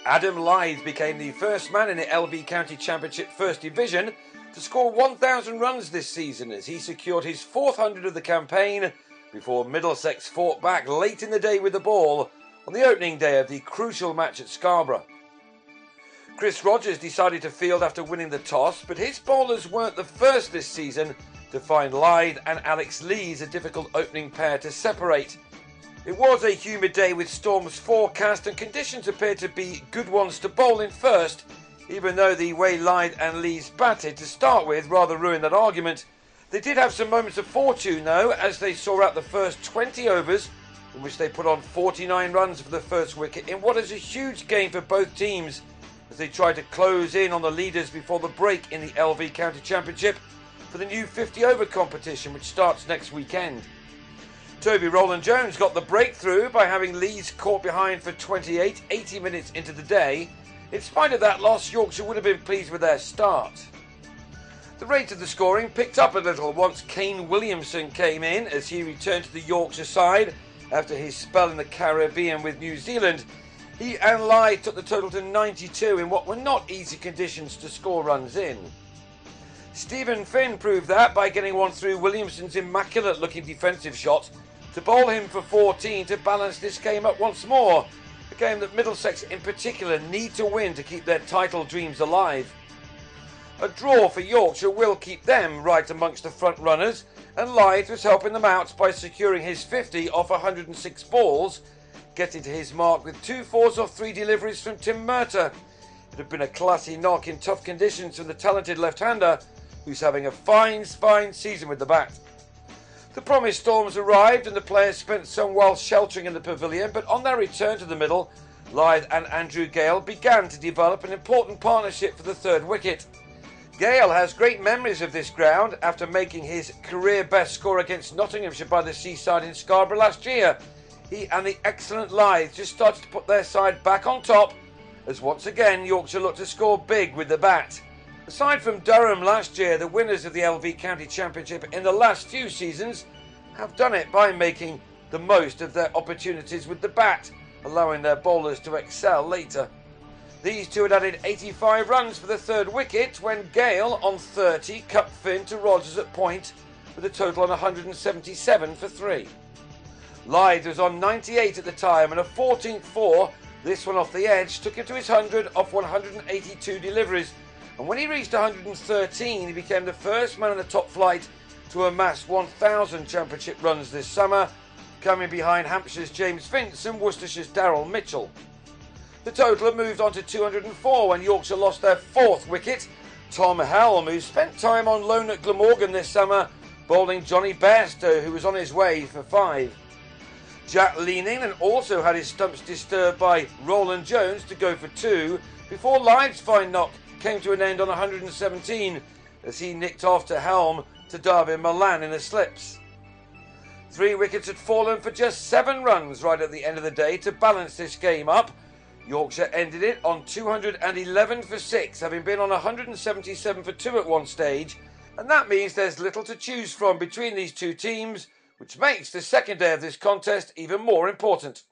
Adam Lyth became the first man in the LV County Championship First Division to score 1,000 runs this season as he secured his 400 of the campaign before Middlesex fought back late in the day with the ball on the opening day of the crucial match at Scarborough. Chris Rogers decided to field after winning the toss, but his bowlers weren't the first this season to find Lyth and Alex Lees a difficult opening pair to separate. It was a humid day with storms forecast and conditions appeared to be good ones to bowl in first, even though the way Lyth and Lees batted to start with rather ruined that argument. They did have some moments of fortune though, as they saw out the first 20 overs, in which they put on 49 runs for the first wicket in what is a huge game for both teams, as they tried to close in on the leaders before the break in the LV County Championship for the new 50-over competition which starts next weekend. Toby Rowland-Jones got the breakthrough by having Lees caught behind for 28, 80 minutes into the day. In spite of that loss, Yorkshire would have been pleased with their start. The rate of the scoring picked up a little once Kane Williamson came in as he returned to the Yorkshire side after his spell in the Caribbean with New Zealand. He and Lyth took the total to 92 in what were not easy conditions to score runs in. Stephen Finn proved that by getting one through Williamson's immaculate-looking defensive shot to bowl him for 14 to balance this game up once more, a game that Middlesex in particular need to win to keep their title dreams alive. A draw for Yorkshire will keep them right amongst the front runners, and Lyth was helping them out by securing his 50 off 106 balls, getting to his mark with 2 fours off 3 deliveries from Tim Murtagh. It had been a classy knock in tough conditions from the talented left-hander, who's having a fine season with the bat. The promised storms arrived and the players spent some while sheltering in the pavilion, but on their return to the middle, Lyth and Andrew Gale began to develop an important partnership for the third wicket. Gale has great memories of this ground after making his career best score against Nottinghamshire by the seaside in Scarborough last year. He and the excellent Lyth just started to put their side back on top as once again Yorkshire looked to score big with the bat. Aside from Durham last year, the winners of the LV County Championship in the last few seasons have done it by making the most of their opportunities with the bat, allowing their bowlers to excel later. These two had added 85 runs for the third wicket when Gale on 30 cut Finn to Rogers at point with a total on 177 for 3. Lyth was on 98 at the time and a 14th 4, this one off the edge, took him to his 100 off 182 deliveries. And when he reached 113, he became the first man in the top flight to amass 1,000 championship runs this summer, coming behind Hampshire's James Vince and Worcestershire's Daryl Mitchell. The total moved on to 204 when Yorkshire lost their 4th wicket. Tom Helm, who spent time on loan at Glamorgan this summer, bowling Johnny Bairstow, who was on his way for 5. Jack Leaning also had his stumps disturbed by Rowland-Jones to go for 2, before Lyth's fine knock came to an end on 117 as he nicked off to Helm to Darby Milan in the slips. 3 wickets had fallen for just 7 runs right at the end of the day to balance this game up. Yorkshire ended it on 211 for 6, having been on 177 for 2 at one stage, and that means there's little to choose from between these two teams, which makes the second day of this contest even more important.